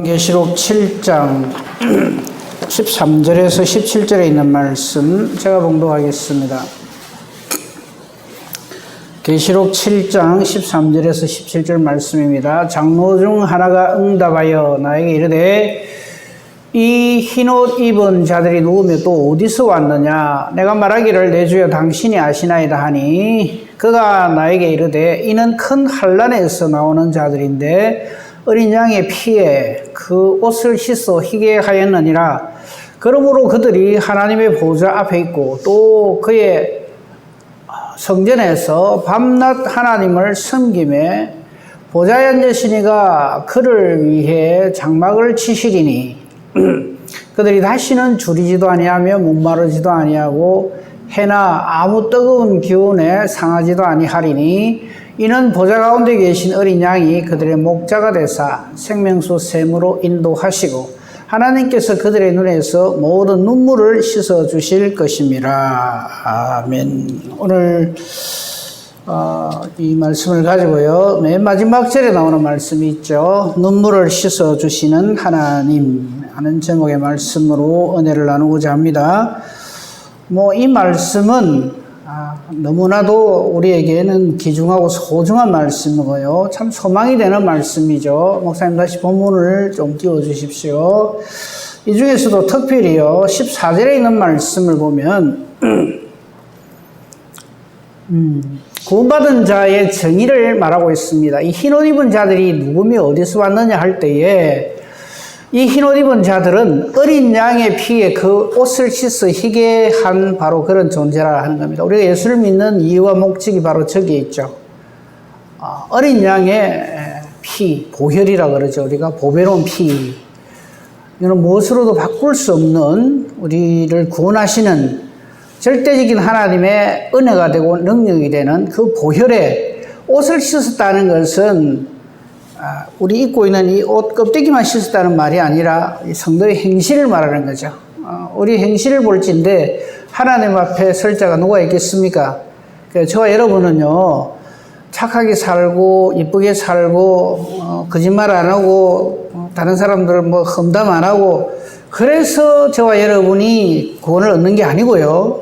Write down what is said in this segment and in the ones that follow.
계시록 7장 13절에서 17절에 있는 말씀 제가 봉독하겠습니다. 계시록 7장 13절에서 17절 말씀입니다. 장로 중 하나가 응답하여 나에게 이르되 이 흰옷 입은 자들이 누구며 또 어디서 왔느냐? 내가 말하기를 내 주여 당신이 아시나이다 하니 그가 나에게 이르되 이는 큰 환난에서 나오는 자들인데 어린 양의 피에 그 옷을 씻어 희게 하였느니라. 그러므로 그들이 하나님의 보좌 앞에 있고 또 그의 성전에서 밤낮 하나님을 섬기매 보좌에 앉으시니가 그를 위해 장막을 치시리니 그들이 다시는 줄이지도 아니하며 목마르지도 아니하고 해나 아무 뜨거운 기운에 상하지도 아니하리니 이는 보좌 가운데 계신 어린 양이 그들의 목자가 되사 생명수 샘으로 인도하시고 하나님께서 그들의 눈에서 모든 눈물을 씻어 주실 것임이라. 아멘. 오늘 이 말씀을 가지고요, 맨 마지막 절에 나오는 말씀이 있죠. 눈물을 씻어 주시는 하나님 하는 제목의 말씀으로 은혜를 나누고자 합니다. 이 말씀은 너무나도 우리에게는 귀중하고 소중한 말씀이고요. 참 소망이 되는 말씀이죠. 목사님 다시 본문을 좀 띄워주십시오. 이 중에서도 특별히요, 14절에 있는 말씀을 보면 구원받은 자의 정의를 말하고 있습니다. 이 흰옷 입은 자들이 누구며 어디서 왔느냐 할 때에 이 흰옷 입은 자들은 어린 양의 피에 그 옷을 씻어 희게 한 바로 그런 존재라 하는 겁니다. 우리가 예수를 믿는 이유와 목적이 바로 저기에 있죠. 어린 양의 피, 보혈이라 그러죠. 우리가 보배로운 피. 이는 무엇으로도 바꿀 수 없는 우리를 구원하시는 절대적인 하나님의 은혜가 되고 능력이 되는 그 보혈에 옷을 씻었다는 것은 우리 입고 있는 이 옷 껍데기만 씻었다는 말이 아니라 성도의 행실을 말하는 거죠. 우리 행실을 볼진데 하나님 앞에 설 자가 누가 있겠습니까? 저와 여러분은요, 착하게 살고 이쁘게 살고 거짓말 안 하고 다른 사람들 험담 안 하고 그래서 저와 여러분이 구원을 얻는 게 아니고요,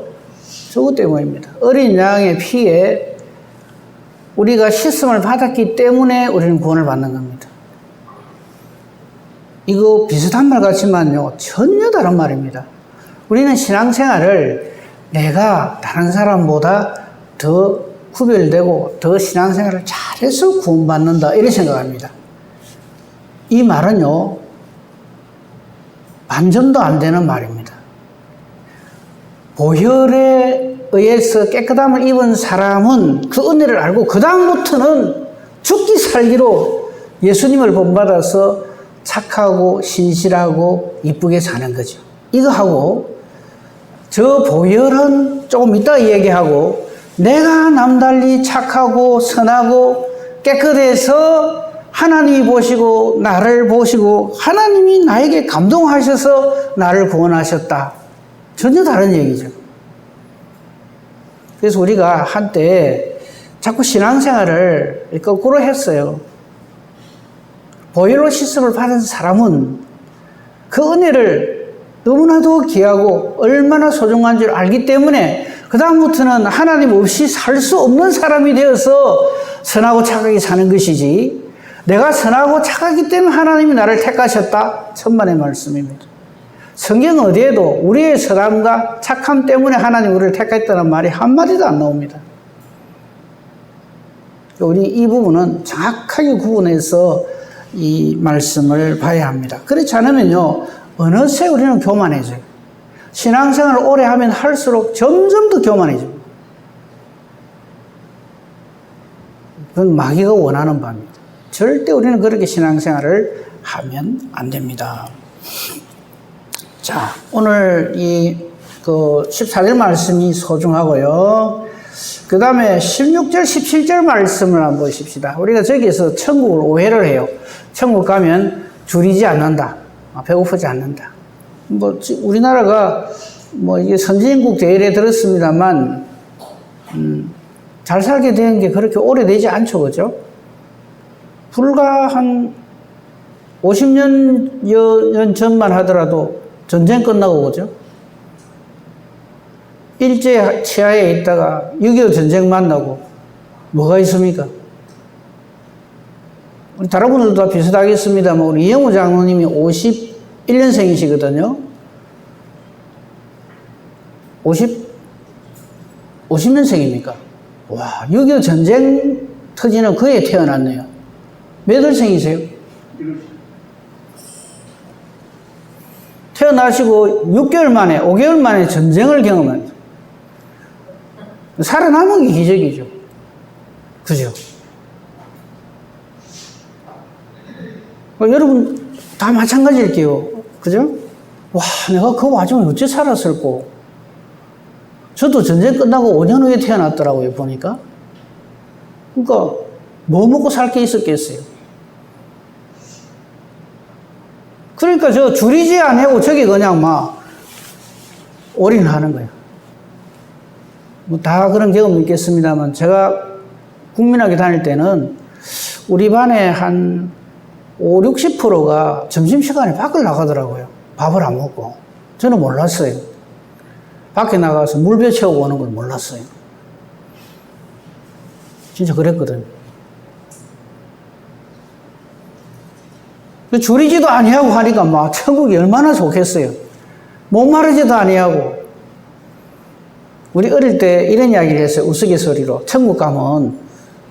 저것 때문입니다. 어린 양의 피에 우리가 씻음을 받았기 때문에 우리는 구원을 받는 겁니다. 이거 비슷한 말 같지만요, 전혀 다른 말입니다. 우리는 신앙생활을 내가 다른 사람보다 더 구별되고 더 신앙생활을 잘해서 구원받는다 이렇게 생각합니다. 이 말은요, 반점도 안 되는 말입니다. 보혈에 의해서 깨끗함을 입은 사람은 그 은혜를 알고 그 다음부터는 죽기 살기로 예수님을 본받아서 착하고 신실하고 이쁘게 사는 거죠. 이거하고 저 보혈은 조금 이따 얘기하고 내가 남달리 착하고 선하고 깨끗해서 하나님이 보시고 나를 보시고 하나님이 나에게 감동하셔서 나를 구원하셨다. 전혀 다른 얘기죠. 그래서 우리가 한때 자꾸 신앙생활을 거꾸로 했어요. 보혈로 씻음을 받은 사람은 그 은혜를 너무나도 귀하고 얼마나 소중한 줄 알기 때문에 그 다음부터는 하나님 없이 살 수 없는 사람이 되어서 선하고 착하게 사는 것이지, 내가 선하고 착하기 때문에 하나님이 나를 택하셨다? 천만의 말씀입니다. 성경 어디에도 우리의 선함과 착함 때문에 하나님 우리를 택했다는 말이 한마디도 안 나옵니다. 우리 이 부분은 정확하게 구분해서 이 말씀을 봐야 합니다. 그렇지 않으면요, 어느새 우리는 교만해져요. 신앙생활을 오래 하면 할수록 점점 더 교만해집니다. 그건 마귀가 원하는 바입니다. 절대 우리는 그렇게 신앙생활을 하면 안 됩니다. 자, 오늘 이 14절 말씀이 소중하고요. 그 다음에 16절, 17절 말씀을 한번 보십시다. 우리가 저기에서 천국을 오해를 해요. 천국 가면 줄이지 않는다. 배고프지 않는다. 우리나라가 이게 선진국 대열에 들었습니다만, 잘 살게 된 게 그렇게 오래되지 않죠. 그죠? 불과 한 50년 전만 하더라도 전쟁 끝나고 그죠? 일제 치하에 있다가 6.25 전쟁 만나고 뭐가 있습니까? 우리 다른 분들도 다 비슷하겠습니다만 우리 이영우 장로님이 51년생이시거든요. 50년생입니까? 와, 6.25 전쟁 터지는 그해 태어났네요. 몇 월생이세요? 태어나시고 6개월 만에, 5개월 만에 전쟁을 경험한 살아남은 게 기적이죠. 그죠? 여러분 다 마찬가지일게요. 그죠? 와, 내가 그 와중에 어째 살았을꼬? 저도 전쟁 끝나고 5년 후에 태어났더라고요, 보니까. 그러니까 뭐 먹고 살 게 있었겠어요? 그러니까 저 줄이지 않고 저기 그냥 막 올인하는 거예요. 뭐 다 그런 경험이 있겠습니다만 제가 국민학교 다닐 때는 우리 반에 한 50~60%가 점심시간에 밖을 나가더라고요. 밥을 안 먹고. 저는 몰랐어요. 밖에 나가서 물배 채우고 오는 걸 몰랐어요. 진짜 그랬거든요. 줄이지도 아니하고 하니까 막 천국이 얼마나 좋겠어요. 목마르지도 아니하고. 우리 어릴 때 이런 이야기를 했어요. 우스갯소리로. 천국 가면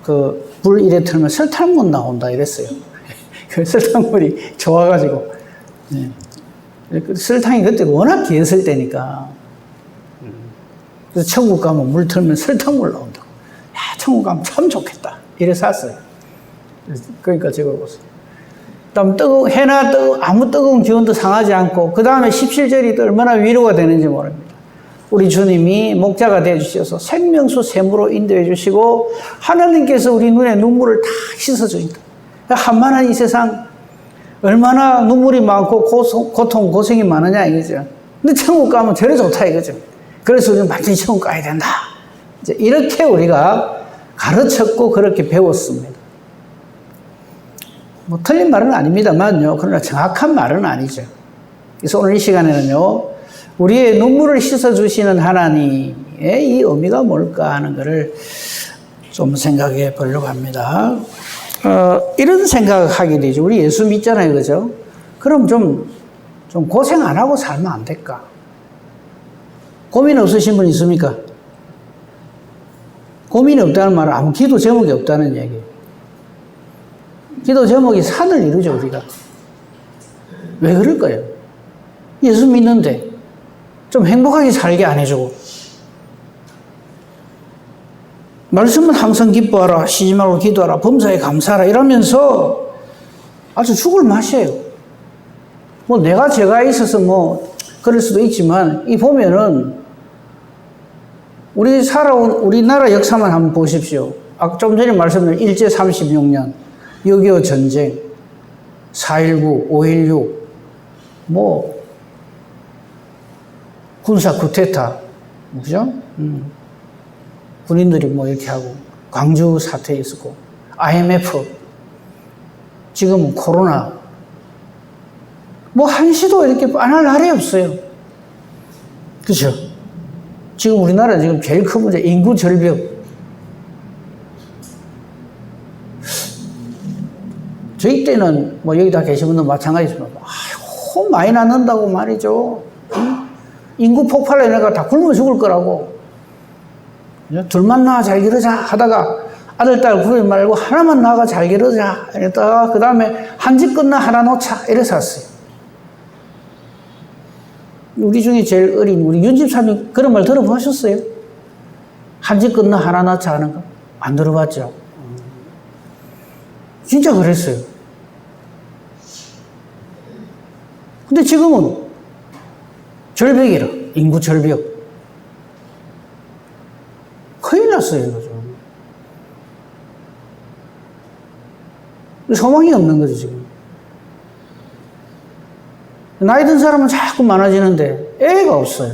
그 불 이래 틀면 설탕물 나온다 이랬어요. 그 설탕물이 좋아가지고. 네. 설탕이 그때 워낙 귀했을 때니까. 그래서 천국 가면 물 틀면 설탕물 나온다고. 야, 천국 가면 참 좋겠다. 이래 샀어요. 그러니까 적어보세요. 그다음 해나 아무 뜨거운 기운도 상하지 않고, 그 다음에 17절이 또 얼마나 위로가 되는지 모릅니다. 우리 주님이 목자가 되어주셔서 생명수 샘으로 인도해 주시고, 하나님께서 우리 눈에 눈물을 다 씻어주니까. 한만한 이 세상, 얼마나 눈물이 많고 고통, 고생이 많으냐, 이거죠. 근데 천국 가면 저래 좋다, 이거죠. 그래서 우리는 완전히 천국 가야 된다. 이제 이렇게 우리가 가르쳤고, 그렇게 배웠습니다. 뭐 틀린 말은 아닙니다만요. 그러나 정확한 말은 아니죠. 그래서 오늘 이 시간에는요, 우리의 눈물을 씻어주시는 하나님의 이 의미가 뭘까 하는 것을 좀 생각해 보려고 합니다. 이런 생각하게 되죠. 우리 예수 믿잖아요. 그죠? 그럼 좀 고생 안 하고 살면 안 될까? 고민 없으신 분 있습니까? 고민이 없다는 말은 아무 기도 제목이 없다는 얘기예요. 기도 제목이 산을 이루죠, 우리가. 왜 그럴까요? 예수 믿는데 좀 행복하게 살게 안 해주고, 말씀은 항상 기뻐하라, 쉬지 말고 기도하라, 범사에 감사하라 이러면서 아주 죽을 맛이에요. 뭐 내가 죄가 있어서 뭐 그럴 수도 있지만, 이 보면은 우리 살아온 우리나라 역사만 한번 보십시오. 좀 전에 말씀드린 일제 36년, 6.25 전쟁, 4.19, 5.16, 뭐 군사 쿠데타, 그죠? 군인들이 뭐 이렇게 하고, 광주 사태 있었고, IMF, 지금은 코로나, 뭐 한시도 이렇게 안 할 날이 없어요. 그죠? 지금 우리나라 지금 제일 큰 문제, 인구 절벽. 저희 때는 뭐 여기 다 계신 분들 마찬가지지만, 아이고, 많이 낳는다고 말이죠. 인구 폭발로 인해서 다 굶어 죽을 거라고. 둘만 낳아 잘 기르자 하다가 아들, 딸 구르지 말고 하나만 낳아 잘 기르자. 이랬다가 그 다음에 한 집 끝나 하나 놓자. 이래서 왔어요. 우리 중에 제일 어린 우리 윤 집사님 그런 말 들어보셨어요? 한 집 끝나 하나 낳자 하는 거? 안 들어봤죠? 진짜 그랬어요. 근데 지금은 절벽이라, 인구 절벽. 큰일 났어요, 이거 좀. 소망이 없는 거죠, 지금. 나이 든 사람은 자꾸 많아지는데 애가 없어요.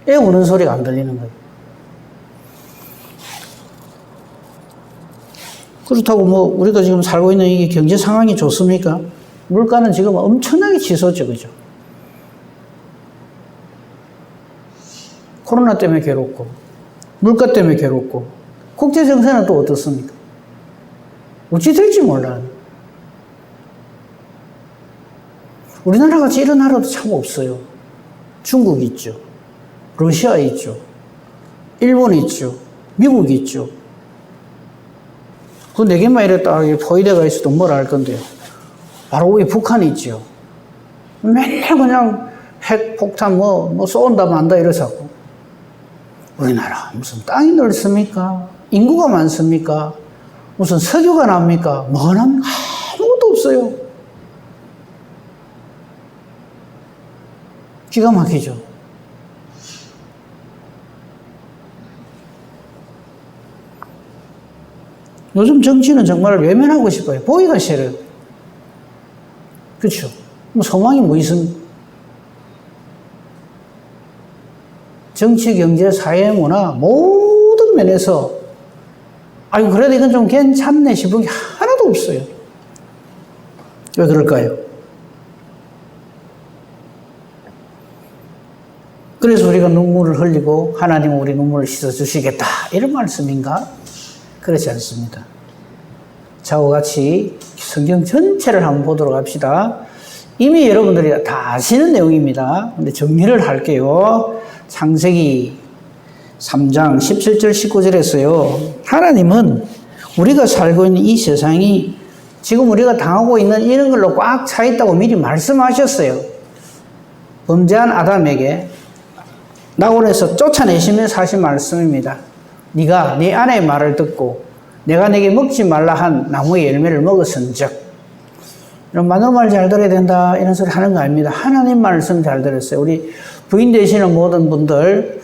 애 우는 소리가 안 들리는 거예요. 그렇다고 뭐 우리가 지금 살고 있는 이게 경제 상황이 좋습니까? 물가는 지금 엄청나게 치솟죠, 그죠? 코로나 때문에 괴롭고, 물가 때문에 괴롭고, 국제 정세는 또 어떻습니까? 어찌 될지 몰라요. 우리나라 같이 이런 나라도 참 없어요. 중국 있죠. 러시아 있죠. 일본 있죠. 미국 있죠. 그 네 개만 이랬다 포위대가 있어도 뭐라 할 건데요. 바로 위에 북한이 있죠. 맨날 그냥 핵 폭탄 뭐 쏜다 만다 이러자고. 우리나라 무슨 땅이 넓습니까? 인구가 많습니까? 무슨 석유가 납니까? 뭐가 납니까? 아무것도 없어요. 기가 막히죠. 요즘 정치는 정말 외면하고 싶어요. 보기가 싫어요. 그렇죠. 뭐 소망이 뭐 있습니까? 정치, 경제, 사회, 문화 모든 면에서 아유 그래도 이건 좀 괜찮네 싶은 게 하나도 없어요. 왜 그럴까요? 그래서 우리가 눈물을 흘리고 하나님은 우리 눈물을 씻어주시겠다 이런 말씀인가? 그렇지 않습니다. 저와 같이 성경 전체를 한번 보도록 합시다. 이미 여러분들이 다 아시는 내용입니다. 근데 정리를 할게요. 창세기 3장 17절 19절에서요. 하나님은 우리가 살고 있는 이 세상이 지금 우리가 당하고 있는 이런 걸로 꽉 차 있다고 미리 말씀하셨어요. 범죄한 아담에게 낙원에서 쫓아내시면서 하신 말씀입니다. 네가 네 아내의 말을 듣고 내가 네게 먹지 말라 한 나무의 열매를 먹었은즉 이런 마누라 말 잘 들어야 된다 이런 소리 하는 거 아닙니다. 하나님 말씀 잘 들었어요. 우리 부인 되시는 모든 분들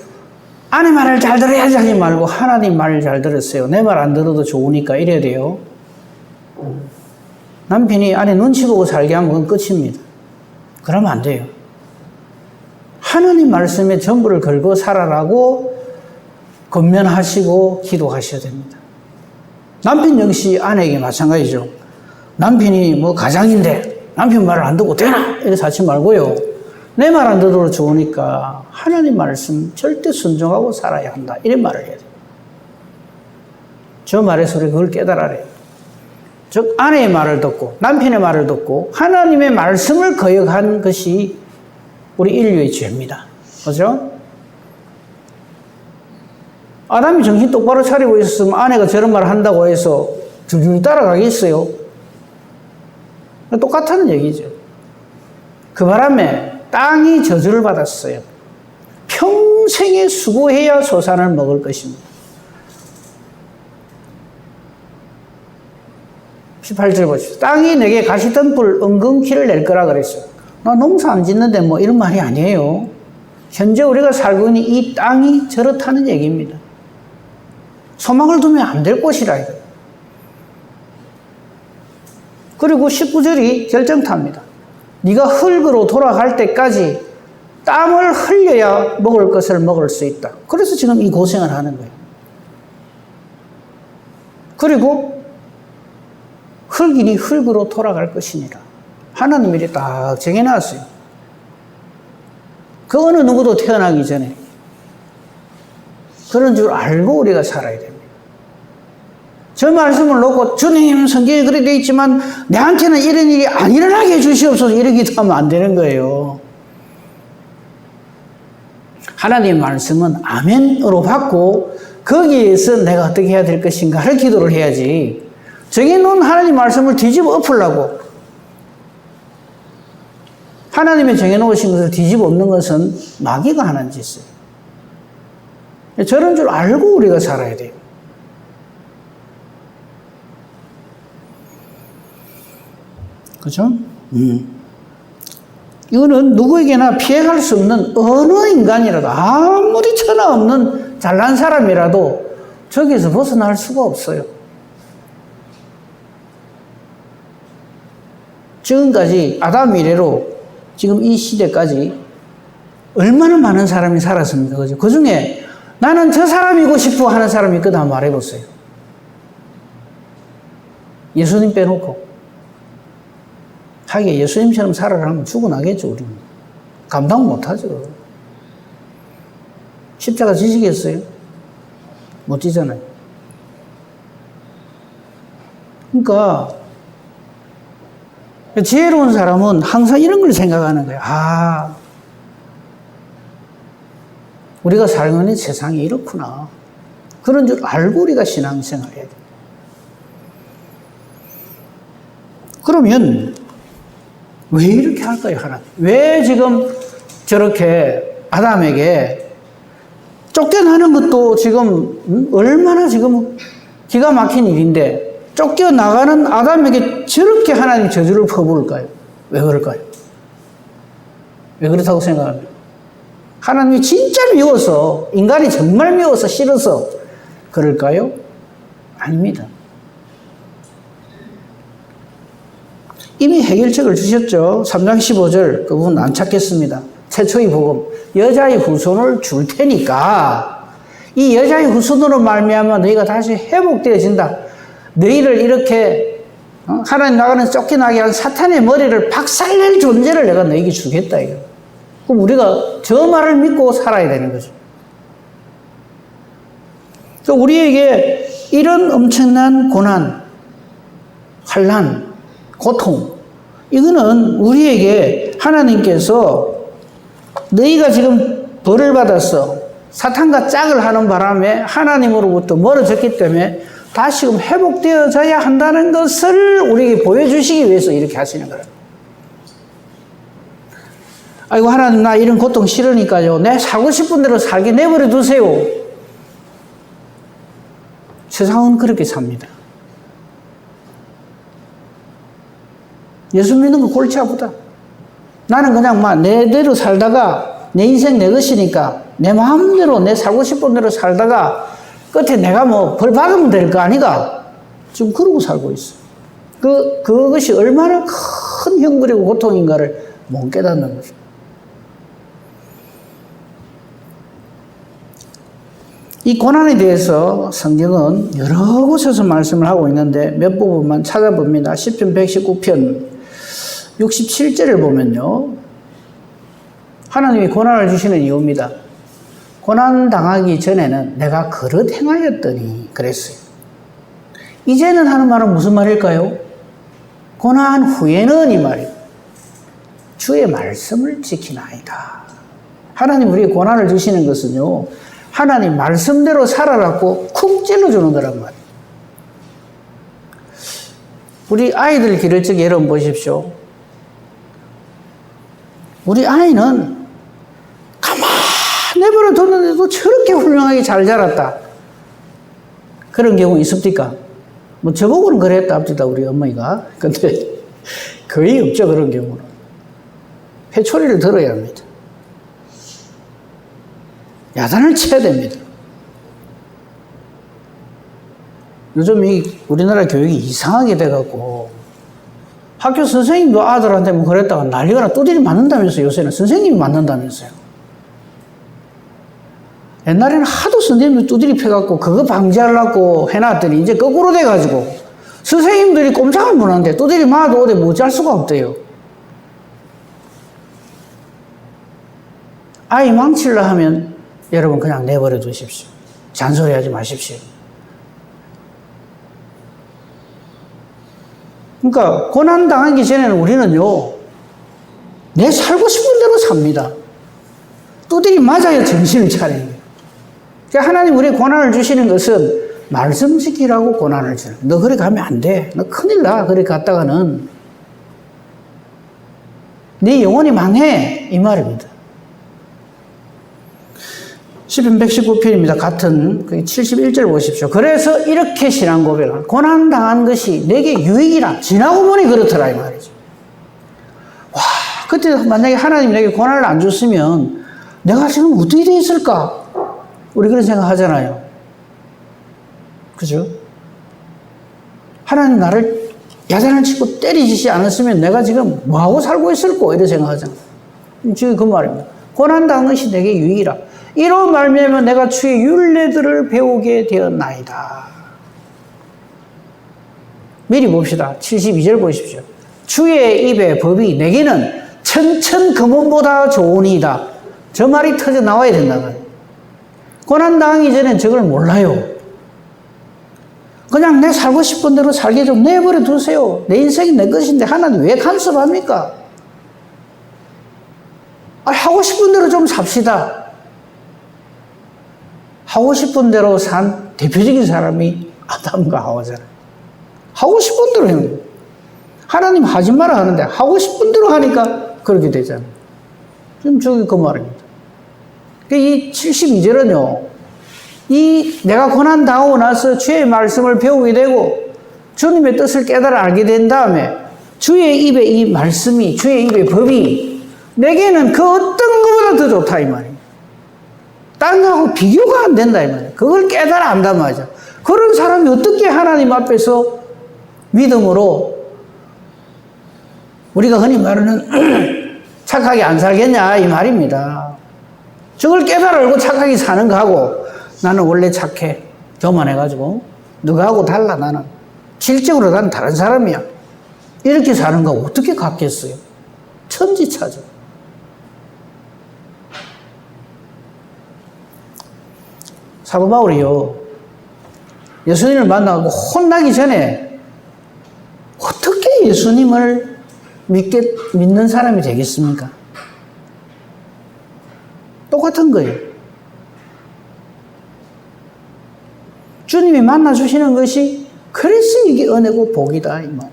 아내 말을 잘 들어야지 하지 말고 하나님 말을 잘 들었어요. 내 말 안 들어도 좋으니까 이래야 돼요. 남편이 아내 눈치 보고 살게 하면 그건 끝입니다. 그러면 안 돼요. 하나님 말씀에 전부를 걸고 살아라고 권면하시고 기도하셔야 됩니다. 남편 역시 아내에게 마찬가지죠. 남편이 뭐 가장인데 남편 말을 안 듣고 되나? 이래서 하지 말고요. 내 말 안 들어도 좋으니까 하나님 말씀 절대 순종하고 살아야 한다. 이런 말을 해야 돼요. 저 말에서 우리 그걸 깨달아야 돼요. 즉 아내의 말을 듣고 남편의 말을 듣고 하나님의 말씀을 거역한 것이 우리 인류의 죄입니다. 그렇죠? 아담이 정신 똑바로 차리고 있었으면 아내가 저런 말을 한다고 해서 줄줄 따라가겠어요? 똑같다는 얘기죠. 그 바람에 땅이 저주를 받았어요. 평생에 수고해야 소산을 먹을 것입니다. 18절 보십시오. 땅이 내게 가시덤불 은근키를 낼 거라 그랬어요. 나 농사 안 짓는데 뭐 이런 말이 아니에요. 현재 우리가 살고 있는 이 땅이 저렇다는 얘기입니다. 소망을 두면 안 될 곳이라 이거예요. 그리고 19절이 결정탑니다. 네가 흙으로 돌아갈 때까지 땀을 흘려야 먹을 것을 먹을 수 있다. 그래서 지금 이 고생을 하는 거예요. 그리고 흙이니 흙으로 돌아갈 것이니라. 하나님이 이렇게 딱 정해놨어요. 그 어느 누구도 태어나기 전에 그런 줄 알고 우리가 살아야 됩니다. 저 말씀을 놓고 주님 성경에 그렇게 되어 있지만 내한테는 이런 일이 안 일어나게 해주시옵소서 이러기도 하면 안 되는 거예요. 하나님의 말씀은 아멘으로 받고 거기에서 내가 어떻게 해야 될 것인가를 기도를 해야지 정해놓은 하나님 말씀을 뒤집어 엎으려고 하나님의 정해놓으신 것을 뒤집어 엎는 것은 마귀가 하는 짓이에요. 저런 줄 알고 우리가 살아야 돼요. 그죠? 이거는 누구에게나 피해갈 수 없는 어느 인간이라도 아무리 천하 없는 잘난 사람이라도 저기서 벗어날 수가 없어요. 지금까지 아담 이래로 지금 이 시대까지 얼마나 많은 사람이 살았습니까? 그죠? 그 중에 나는 저 사람이고 싶어 하는 사람이 있거든 한번 말해보세요. 예수님 빼놓고. 자기가 예수님처럼 살아라면 죽어나겠죠, 우리는. 감당 못하죠. 십자가 지시겠어요? 못 지잖아요. 그러니까 지혜로운 사람은 항상 이런 걸 생각하는 거예요. 아, 우리가 살고 있는 세상이 이렇구나. 그런 줄 알고 우리가 신앙생활 해야 돼. 그러면 왜 이렇게 할까요, 하나님? 왜 지금 저렇게 아담에게 쫓겨나는 것도 지금 얼마나 지금 기가 막힌 일인데 쫓겨나가는 아담에게 저렇게 하나님 저주를 퍼부을까요? 왜 그럴까요? 왜 그렇다고 생각합니까? 하나님이 진짜 미워서, 인간이 정말 미워서 싫어서 그럴까요? 아닙니다. 이미 해결책을 주셨죠. 3장 15절 그 부분 안 찾겠습니다. 최초의 복음, 여자의 후손을 줄 테니까 이 여자의 후손으로 말미암아 너희가 다시 회복되어진다. 너희를 이렇게 하나님 나가는 쫓겨나게 한 사탄의 머리를 박살낼 존재를 내가 너희에게 주겠다. 이거. 그럼 우리가 저 말을 믿고 살아야 되는 거죠. 그러니까 우리에게 이런 엄청난 고난, 환난, 고통, 이거는 우리에게 하나님께서 너희가 지금 벌을 받았어. 사탄과 짝을 하는 바람에 하나님으로부터 멀어졌기 때문에 다시금 회복되어져야 한다는 것을 우리에게 보여주시기 위해서 이렇게 하시는 거예요. 아이고, 하나님, 나 이런 고통 싫으니까요. 내 살고 싶은 대로 살게 내버려 두세요. 세상은 그렇게 삽니다. 예수 믿는 거 골치 아프다. 나는 그냥 막 내대로 살다가 내 인생 내 것이니까 내 마음대로 내 살고 싶은 대로 살다가 끝에 내가 뭐 벌 받으면 될 거 아니가? 지금 그러고 살고 있어. 그것이 얼마나 큰 형벌이고 고통인가를 못 깨닫는 거죠. 이 고난에 대해서 성경은 여러 곳에서 말씀을 하고 있는데 몇 부분만 찾아봅니다. 시편 119편 67절을 보면요. 하나님이 고난을 주시는 이유입니다. 고난 당하기 전에는 내가 그릇 행하였더니 그랬어요. 이제는 하는 말은 무슨 말일까요? 고난 후에는 이 말이에요. 주의 말씀을 지키나이다. 하나님 우리에게 고난을 주시는 것은요. 하나님 말씀대로 살아라고 쿡 찔러주는 거란 말이에요. 우리 아이들 기를 적에 여러분 보십시오. 우리 아이는 가만히 내버려 뒀는데도 저렇게 훌륭하게 잘 자랐다. 그런 경우 있습니까? 뭐 저보고는 그랬다 합니다, 우리 어머니가. 근데 거의 없죠, 그런 경우는. 회초리를 들어야 합니다. 야단을 쳐야 됩니다. 요즘 우리나라 교육이 이상하게 돼갖고 학교 선생님도 아들한테 뭐 그랬다가 난리가 두드리 맞는다면서요. 요새는 선생님이 맞는다면서요. 옛날에는 하도 선생님들 두드리 패갖고 그거 방지하려고 해놨더니 이제 거꾸로 돼가지고 선생님들이 꼼짝을 못하는데 두드리 맞아도 어디 못잘 수가 없대요. 아이 망치려 하면 여러분 그냥 내버려 두십시오. 잔소리하지 마십시오. 그러니까 고난 당하기 전에는 우리는요. 내 살고 싶은 대로 삽니다. 두드리 맞아야 정신을 차리는 거예요. 그러니까 하나님 우리에게 고난을 주시는 것은 말씀 지키라고 고난을 주는 거예요. 너 그렇게 하면 안 돼. 너 큰일 나. 그렇게 갔다가는 네 영혼이 망해. 이 말입니다. 시편 119편입니다. 같은 71절 보십시오. 그래서 이렇게 신앙 고백을 고난당한 것이 내게 유익이라. 지나고 보니 그렇더라 이 말이죠. 와, 그때 만약에 하나님 내게 고난을 안 줬으면 내가 지금 어떻게 돼 있을까? 우리 그런 생각 하잖아요. 그죠? 하나님 나를 야단을 치고 때리지 않았으면 내가 지금 뭐하고 살고 있을까? 이런 생각 하잖아요. 지금 그 말입니다. 고난당한 것이 내게 유익이라. 이로 말미암아 내가 주의 율례들을 배우게 되었나이다. 미리 봅시다. 72절 보십시오. 주의 입의 법이 내게는 천천금원보다 좋으니이다. 저 말이 터져 나와야 된다. 고난당하기 전엔 저걸 몰라요. 그냥 내 살고 싶은 대로 살게 좀 내버려 두세요. 내 인생이 내 것인데 하나님 왜 간섭합니까? 하고 싶은 대로 좀 삽시다. 하고 싶은 대로 산 대표적인 사람이 아담과 하와잖아요. 하고 싶은 대로 해요. 하나님 하지 마라 하는데 하고 싶은 대로 하니까 그렇게 되잖아요. 지금 저기 그 말입니다. 이 72절은요, 내가 고난 당하고 나서 주의 말씀을 배우게 되고 주님의 뜻을 깨달아 알게 된 다음에 주의 입의 이 말씀이, 주의 입의 법이 내게는 그 어떤 것보다 더 좋다 이 말이에요. 딴 거하고 비교가 안 된다 이 말이에요. 그걸 깨달아 안단 말이죠. 그런 사람이 어떻게 하나님 앞에서 믿음으로 우리가 흔히 말하는 착하게 안 살겠냐 이 말입니다. 저걸 깨달아 알고 착하게 사는 거하고 나는 원래 착해, 교만해가지고 너하고 달라, 나는 질적으로 나는 다른 사람이야, 이렇게 사는 거 어떻게 같겠어요? 천지차죠. 사도 바울이요, 예수님을 만나고 혼나기 전에 어떻게 예수님을 믿는 사람이 되겠습니까? 똑같은 거예요. 주님이 만나주시는 것이 그래서 이게 은혜고 복이다 이 말.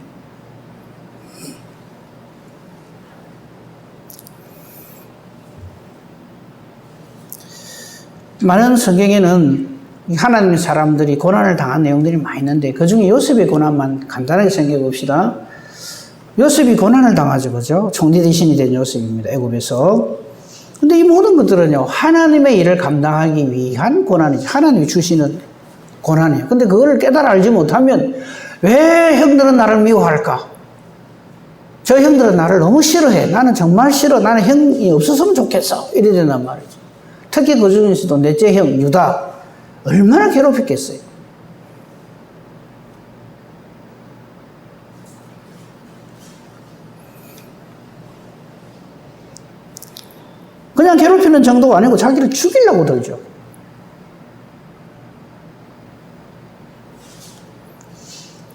많은 성경에는 하나님의 사람들이 고난을 당한 내용들이 많이 있는데 그 중에 요셉의 고난만 간단하게 생각해 봅시다. 요셉이 고난을 당하죠, 그죠? 총리 대신이 된 요셉입니다, 애굽에서. 근데 이 모든 것들은요, 하나님의 일을 감당하기 위한 고난이죠. 하나님이 주시는 고난이에요. 근데 그걸 깨달아 알지 못하면 왜 형들은 나를 미워할까? 저 형들은 나를 너무 싫어해. 나는 정말 싫어. 나는 형이 없었으면 좋겠어. 이래 된단 말이죠. 특히 그 중에서도 넷째 형 유다 얼마나 괴롭혔겠어요. 그냥 괴롭히는 정도가 아니고 자기를 죽이려고 들죠.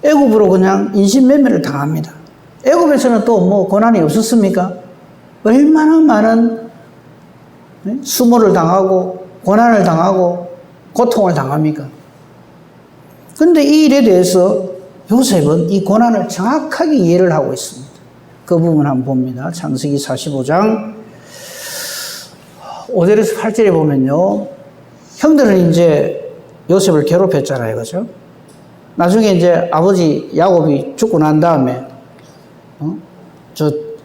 애굽으로 그냥 인신매매를 당합니다. 애굽에서는 또 뭐 고난이 없었습니까? 얼마나 많은 수모를 당하고 고난을 당하고 고통을 당합니까? 그런데 이 일에 대해서 요셉은 이 고난을 정확하게 이해를 하고 있습니다. 그 부분 한번 봅니다. 창세기 45장 5절에서 8절에 보면요, 형들은 이제 요셉을 괴롭혔잖아요, 그죠? 나중에 이제 아버지 야곱이 죽고 난 다음에,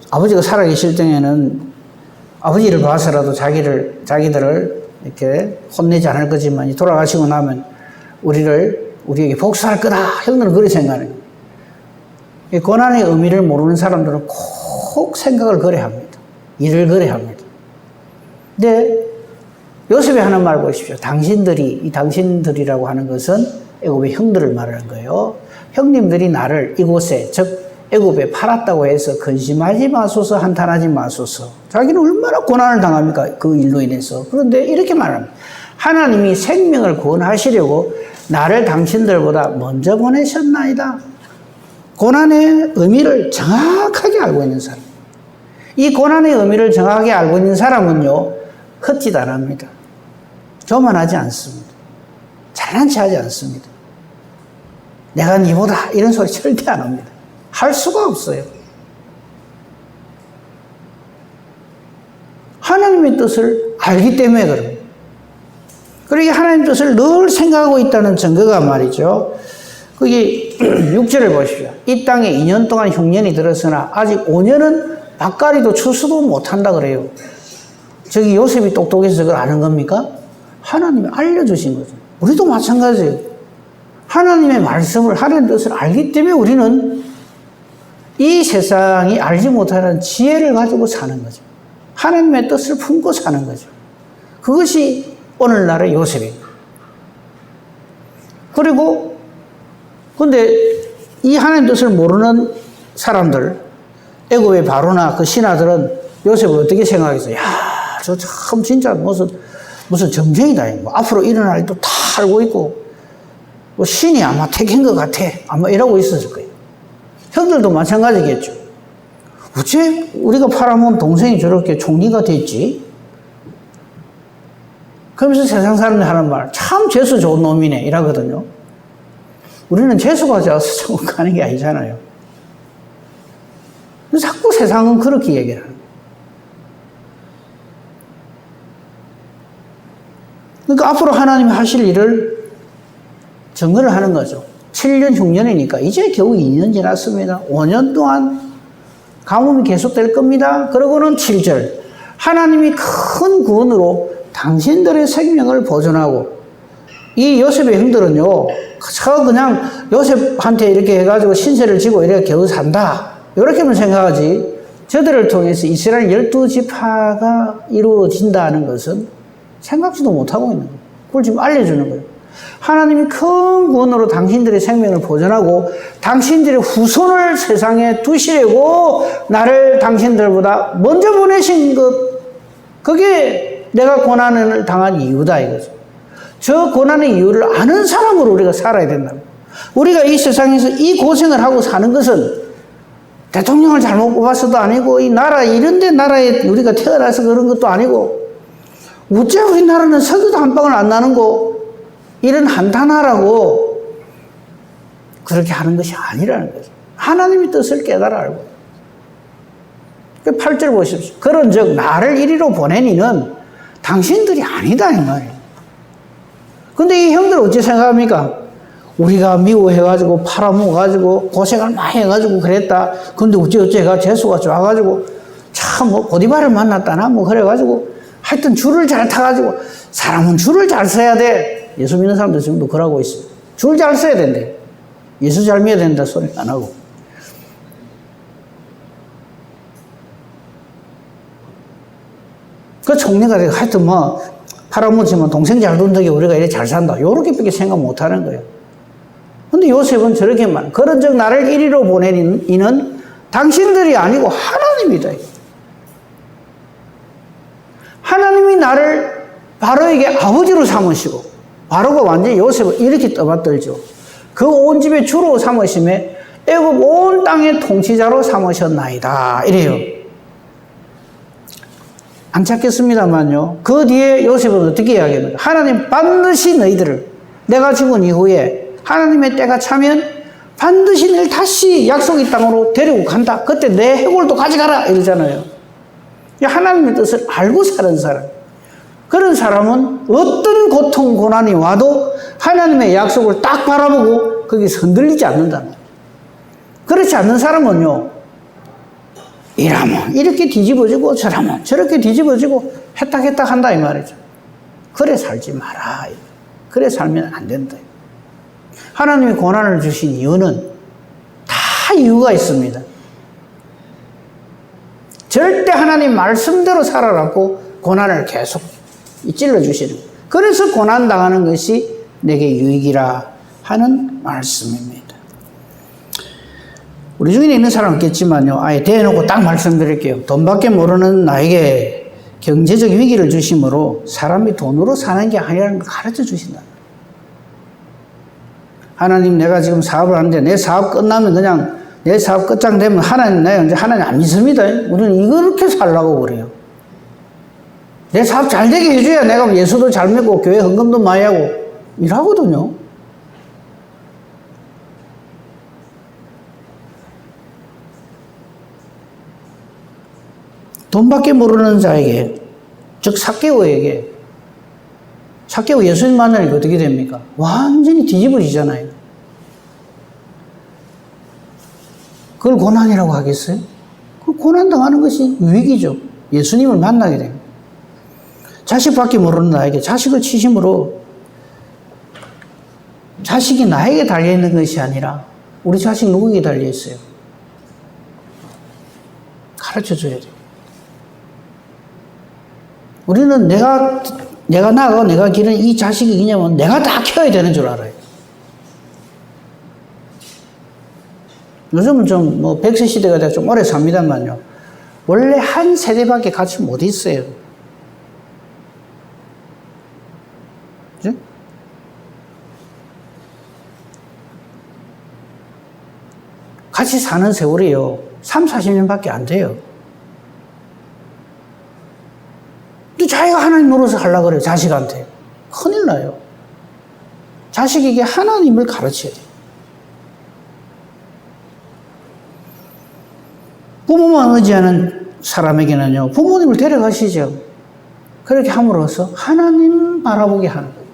아버지가 살아계실 때에는 아버지를 봐서라도 자기들을 이렇게 혼내지 않을 거지만, 돌아가시고 나면 우리에게 복수할 거다. 형들은 그렇게 생각해요. 이 고난의 의미를 모르는 사람들은 꼭 생각을 그래 합니다. 일을 그래 합니다. 근데 요셉이 하는 말 보십시오. 이 당신들이라고 하는 것은 애굽의 형들을 말하는 거예요. 형님들이 나를 이곳에, 즉 애굽에 팔았다고 해서 근심하지 마소서, 한탄하지 마소서. 자기는 얼마나 고난을 당합니까? 그 일로 인해서. 그런데 이렇게 말합니다. 하나님이 생명을 구원하시려고 나를 당신들보다 먼저 보내셨나이다. 고난의 의미를 정확하게 알고 있는 사람. 이 고난의 의미를 정확하게 알고 있는 사람은요, 헛짓 안 합니다. 교만하지 않습니다. 잘난 체 하지 않습니다. 내가 니보다 이런 소리 절대 안 합니다. 할 수가 없어요. 하나님의 뜻을 알기 때문에 그럽니다. 그러게 하나님의 뜻을 늘 생각하고 있다는 증거가 말이죠. 그게 6절을 보십시오. 이 땅에 2년 동안 흉년이 들었으나 아직 5년은 밭가리도 추수도 못한다 그래요. 저기 요셉이 똑똑해서 그걸 아는 겁니까? 하나님이 알려주신 거죠. 우리도 마찬가지예요. 하나님의 말씀을, 하나님의 뜻을 알기 때문에 우리는 이 세상이 알지 못하는 지혜를 가지고 사는 거죠. 하나님의 뜻을 품고 사는 거죠. 그것이 오늘날의 요셉입니다. 그리고 근데 이 하나님의 뜻을 모르는 사람들, 애굽의 바로나 그 신하들은 요셉을 어떻게 생각했어요? 야, 저 참 진짜 무슨 점쟁이다. 뭐 앞으로 일어날 일도 다 알고 있고, 뭐 신이 아마 택한 것 같아. 아마 이러고 있었을 거예요. 형들도 마찬가지겠죠. 어째 우리가 팔아먹은 동생이 저렇게 총리가 됐지? 그러면서 세상 사람들이 하는 말, 참 재수 좋은 놈이네. 이러거든요. 우리는 재수가 좋아서 천국 가는 게 아니잖아요. 자꾸 세상은 그렇게 얘기를 하는 거예요. 그러니까 앞으로 하나님이 하실 일을 증거를 하는 거죠. 7년 흉년이니까 이제 겨우 2년 지났습니다. 5년 동안 가뭄이 계속될 겁니다. 그러고는 7절. 하나님이 큰 구원으로 당신들의 생명을 보존하고, 이 요셉의 형들은요, 그냥 요셉한테 이렇게 해가지고 신세를 지고 이렇게 겨우 산다. 이렇게만 생각하지, 저들을 통해서 이스라엘 12지파가 이루어진다는 것은 생각지도 못하고 있는 거예요. 그걸 지금 알려주는 거예요. 하나님이 큰 구원으로 당신들의 생명을 보존하고 당신들의 후손을 세상에 두시려고 나를 당신들보다 먼저 보내신 것, 그게 내가 고난을 당한 이유다 이거죠. 저 고난의 이유를 아는 사람으로 우리가 살아야 된다. 우리가 이 세상에서 이 고생을 하고 사는 것은 대통령을 잘못 뽑아서도 아니고, 이 나라 이런 데 나라에 우리가 태어나서 그런 것도 아니고, 어째 우리나라는 석유도 한 방울 안 나는 거, 이런 한탄하라고 그렇게 하는 것이 아니라는 거죠. 하나님의 뜻을 깨달아 알고. 8절 보십시오. 그런즉 나를 이리로 보낸 이는 당신들이 아니다 이 말이에요. 근데 이 형들 어찌 생각합니까? 우리가 미워해가지고 팔아먹어가지고 고생을 많이 해가지고 그랬다. 근데 어찌가 재수가 좋아가지고 참 뭐 고디바를 만났다나 뭐 그래가지고 하여튼 줄을 잘 타가지고, 사람은 줄을 잘 서야 돼. 예수 믿는 사람들 지금도 그러고 있어요. 줄 잘 서야 된대. 예수 잘 믿어야 된다 소리 안 하고. 그 총리가 하여튼 뭐 팔아먹지만 동생 잘 둔 덕에 우리가 이렇게 잘 산다. 요렇게밖에 생각 못 하는 거예요. 근데 요셉은 저렇게 말, 그런즉 나를 이리로 보낸 이는 당신들이 아니고 하나님이다. 하나님이 나를 바로에게 아버지로 삼으시고, 바로가 완전히 요셉을 이렇게 떠받들죠. 그 온 집의 주로 삼으심에 애굽 온 땅의 통치자로 삼으셨나이다. 이래요. 안 찾겠습니다만요. 그 뒤에 요셉은 어떻게 이야기합니까? 하나님 반드시 너희들을, 내가 죽은 이후에 하나님의 때가 차면 반드시 너희를 다시 약속의 땅으로 데리고 간다. 그때 내 해골도 가져가라. 이러잖아요. 하나님의 뜻을 알고 사는 사람. 그런 사람은 어떤 고통, 고난이 와도 하나님의 약속을 딱 바라보고 거기서 흔들리지 않는다. 그렇지 않는 사람은요, 이라면 이렇게 뒤집어지고 저라면 저렇게 뒤집어지고 했다 한다 이 말이죠. 그래 살지 마라. 그래 살면 안 된다. 하나님이 고난을 주신 이유는 다 이유가 있습니다. 절대 하나님 말씀대로 살아라고 고난을 계속 찔러주시는 거예요. 그래서 고난당하는 것이 내게 유익이라 하는 말씀입니다. 우리 중에 있는 사람은 있겠지만요, 아예 대놓고 딱 말씀드릴게요. 돈밖에 모르는 나에게 경제적 위기를 주심으로 사람이 돈으로 사는 게 아니라는 걸 가르쳐 주신다. 하나님, 내가 지금 사업을 하는데 내 사업 끝나면 그냥 내 사업 끝장되면 하나님, 내가 이제 하나님 안 믿습니다. 우리는 이렇게 살라고 그래요. 내 사업 잘 되게 해줘야 내가 예수도 잘 믿고 교회 헌금도 많이 하고 이러거든요. 돈밖에 모르는 자에게, 즉 삭개오에게, 삭개오 예수님 만나니까 어떻게 됩니까? 완전히 뒤집어지잖아요. 그걸 고난이라고 하겠어요? 그 고난당하는 것이 유익이죠. 예수님을 만나게 됩니다. 자식밖에 모르는 나에게 자식을 치심으로, 자식이 나에게 달려있는 것이 아니라 우리 자식 누구에게 달려있어요? 가르쳐줘야 돼요. 우리는 내가 나가고 내가 기른 이 자식이 그냐면 내가 다 키워야 되는 줄 알아요. 요즘은 좀 100세 시대가 돼서 좀 오래 삽니다만요. 원래 한 세대밖에 같이 못 있어요. 그죠? 같이 사는 세월이요. 3, 40년밖에 안 돼요. 또 자기가 하나님 노릇을 하려고 그래요. 자식한테. 큰일 나요. 자식에게 하나님을 가르쳐야 돼요. 부모만 의지하는 사람에게는요, 부모님을 데려가시죠. 그렇게 함으로써 하나님 바라보게 하는 거예요.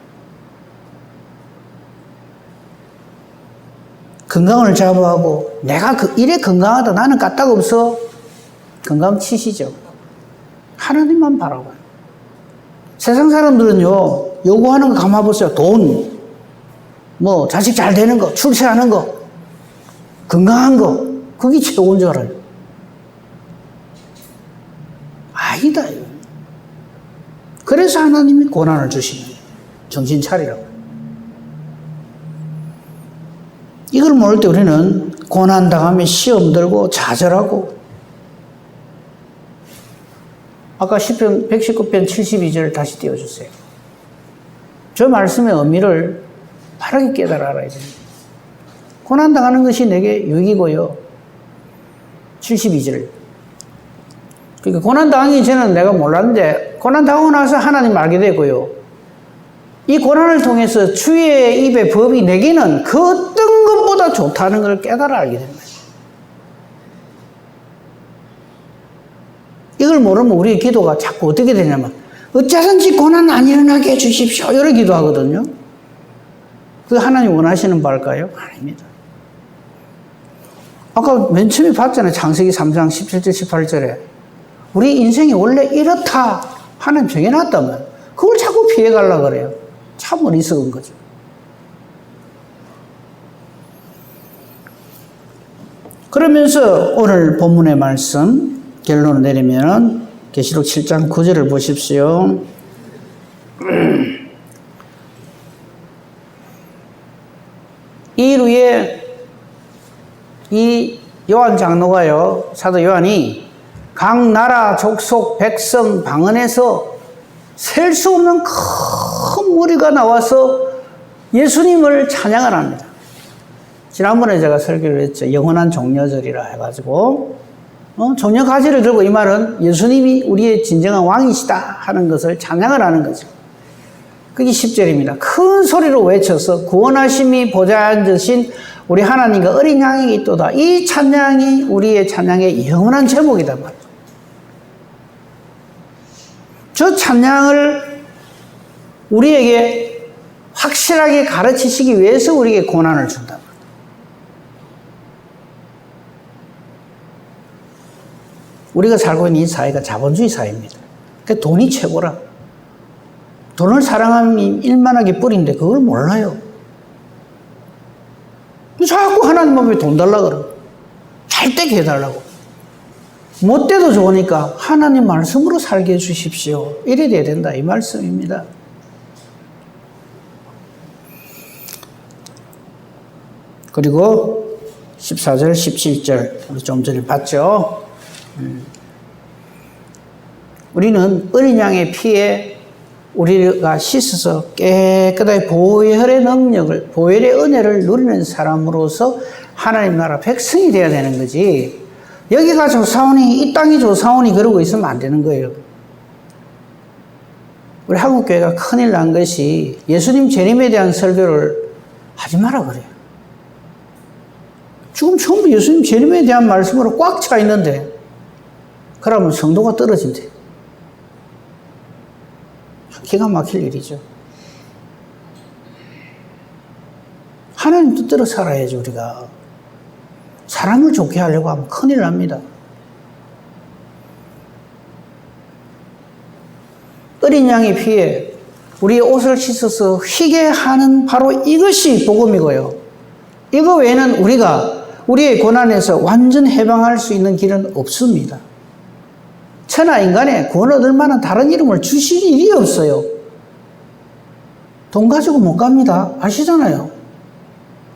건강을 잡아하고, 내가 이래 건강하다, 나는 까딱 없어. 건강 치시죠. 하나님만 바라봐요. 세상 사람들은요, 요구하는 거 감아보세요. 돈, 자식 잘 되는 거, 출세하는 거, 건강한 거, 그게 최고인 줄 알아요. 아니다. 그래서 하나님이 고난을 주시는 거예요. 정신 차리라고. 이걸 모를 때 우리는 고난 당하면 시험 들고 좌절하고, 아까 시편 119편 72절 다시 띄워주세요. 저 말씀의 의미를 바르게 깨달아 알아야 됩니다. 고난 당하는 것이 내게 유익이고요. 72절. 그러니까 고난 당하기 전에는 내가 몰랐는데 고난 당하고 나서 하나님 알게 되고요. 이 고난을 통해서 주의 입의 법이 내게는 그 어떤 것보다 좋다는 걸 깨달아 알게 됩니다. 이걸 모르면 우리의 기도가 자꾸 어떻게 되냐면 어쩌든지 고난 안 일어나게 해주십시오. 이런 기도하거든요. 그게 하나님 원하시는 바일까요? 아닙니다. 아까 맨 처음에 봤잖아요. 창세기 3장 17절 18절에 우리 인생이 원래 이렇다 하나님 정해놨다면 그걸 자꾸 피해가려고 그래요. 참 어리석은 거죠. 그러면서 오늘 본문의 말씀 결론을 내리면 계시록 7장 9절을 보십시오. 이 이후에 이 요한 장로가요, 사도 요한이 각 나라, 족속, 백성, 방언에서 셀 수 없는 큰 무리가 나와서 예수님을 찬양을 합니다. 지난번에 제가 설교를 했죠. 영원한 종려절이라 해가지고 종려 가지를 들고 이 말은 예수님이 우리의 진정한 왕이시다 하는 것을 찬양을 하는 거죠. 그게 10절입니다. 큰 소리로 외쳐서 구원하심이 보좌에 앉으신 우리 하나님과 어린 양이 있도다. 이 찬양이 우리의 찬양의 영원한 제목이다 말이죠. 저 찬양을 우리에게 확실하게 가르치시기 위해서 우리에게 고난을 준다. 우리가 살고 있는 이 사회가 자본주의 사회입니다. 그러니까 돈이 최고라. 돈을 사랑함이 일만하게 뿌린데 그걸 몰라요. 자꾸 하나님 앞에 돈 달라고 그래요. 잘 되게 해달라고. 못 돼도 좋으니까 하나님 말씀으로 살게 해주십시오. 이래 돼야 된다. 이 말씀입니다. 그리고 14절, 17절 우리 좀 전에 봤죠. 우리는 어린 양의 피에 우리가 씻어서 깨끗하게 보혈의 능력을, 보혈의 은혜를 누리는 사람으로서 하나님 나라 백성이 되어야 되는 거지. 여기가 조사원이, 이 땅이 조사원이 그러고 있으면 안 되는 거예요. 우리 한국교회가 큰일 난 것이 예수님 재림에 대한 설교를 하지 마라 그래요. 지금 전부 예수님 재림에 대한 말씀으로 꽉 차 있는데 그러면 성도가 떨어진대. 기가 막힐 일이죠. 하나님 뜻대로 살아야지 우리가. 사람을 좋게 하려고 하면 큰일 납니다. 어린 양의 피에 우리의 옷을 씻어서 희게 하는 바로 이것이 복음이고요. 이거 외에는 우리가 우리의 고난에서 완전 해방할 수 있는 길은 없습니다. 천하 인간에 구원 얻을 만한 다른 이름을 주실 일이 없어요. 돈 가지고 못 갑니다. 아시잖아요.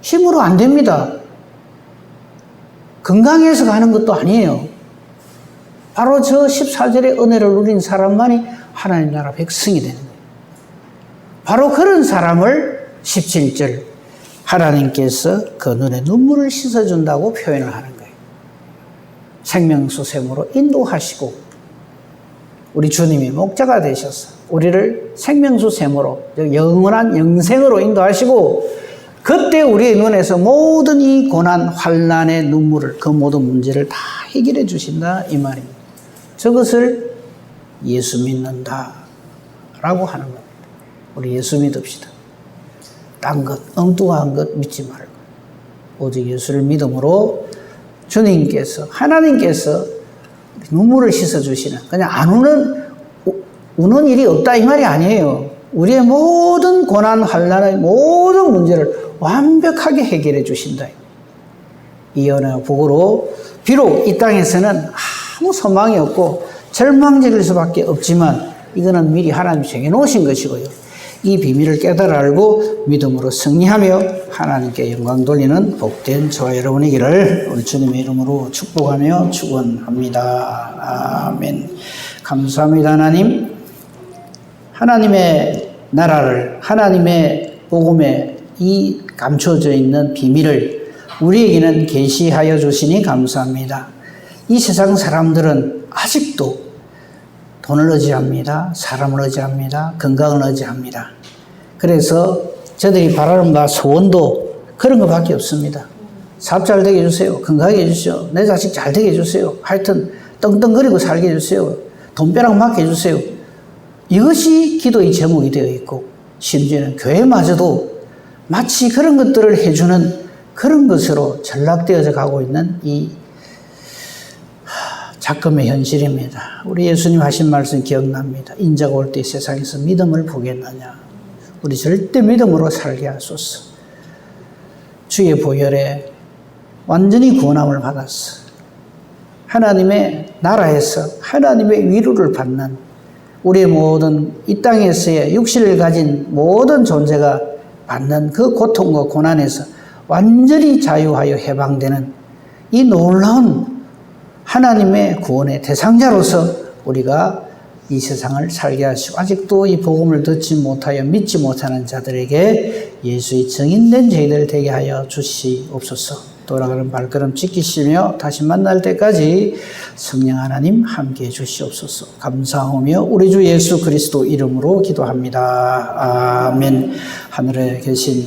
힘으로 안 됩니다. 건강해서 가는 것도 아니에요. 바로 저 14절의 은혜를 누린 사람만이 하나님 나라 백성이 되는 거예요. 바로 그런 사람을 17절 하나님께서 그 눈에 눈물을 씻어준다고 표현을 하는 거예요. 생명수샘으로 인도하시고 우리 주님이 목자가 되셔서 우리를 생명수샘으로 영원한 영생으로 인도하시고 그때 우리의 눈에서 모든 이 고난, 환난의 눈물을 그 모든 문제를 다 해결해 주신다 이 말입니다. 저것을 예수 믿는다 라고 하는 겁니다. 우리 예수 믿읍시다. 딴 것, 엉뚱한 것 믿지 말고 오직 예수를 믿음으로 주님께서 하나님께서 눈물을 씻어주시는 그냥 안 우는 일이 없다 이 말이 아니에요. 우리의 모든 고난, 환난의 모든 문제를 완벽하게 해결해 주신다. 이 은혜와 복으로 비록 이 땅에서는 아무 소망이 없고 절망적일 수밖에 없지만 이거는 미리 하나님이 정해놓으신 것이고요. 이 비밀을 깨달아 알고 믿음으로 승리하며 하나님께 영광 돌리는 복된 저와 여러분이기를 우리 주님의 이름으로 축복하며 축원합니다. 아멘. 감사합니다. 하나님. 하나님의 나라를 하나님의 복음에 이 감춰져 있는 비밀을 우리에게는 계시하여 주시니 감사합니다. 이 세상 사람들은 아직도 돈을 의지합니다. 사람을 의지합니다. 건강을 의지합니다. 그래서 저들이 바라는 바 소원도 그런 것밖에 없습니다. 사업 잘 되게 해주세요. 건강하게 해주세요. 내 자식 잘 되게 해주세요. 하여튼 떵떵거리고 살게 해주세요. 돈벼락 맞게 해주세요. 이것이 기도의 제목이 되어 있고 심지어는 교회마저도 마치 그런 것들을 해주는 그런 것으로 전락되어져 가고 있는 이 작금의 현실입니다. 우리 예수님 하신 말씀 기억납니다. 인자가 올 때 세상에서 믿음을 보겠느냐. 우리 절대 믿음으로 살게 하소서. 주의 보혈에 완전히 구원함을 받았어. 하나님의 나라에서 하나님의 위로를 받는 우리의 모든 이 땅에서의 육신을 가진 모든 존재가 받는 그 고통과 고난에서 완전히 자유하여 해방되는 이 놀라운 하나님의 구원의 대상자로서 우리가 이 세상을 살게 하시고 아직도 이 복음을 듣지 못하여 믿지 못하는 자들에게 예수의 증인된 저희들 되게 하여 주시옵소서. 돌아가는 발걸음 지키시며 다시 만날 때까지 성령 하나님 함께해 주시옵소서. 감사하며 우리 주 예수 그리스도 이름으로 기도합니다. 아멘. 하늘에 계신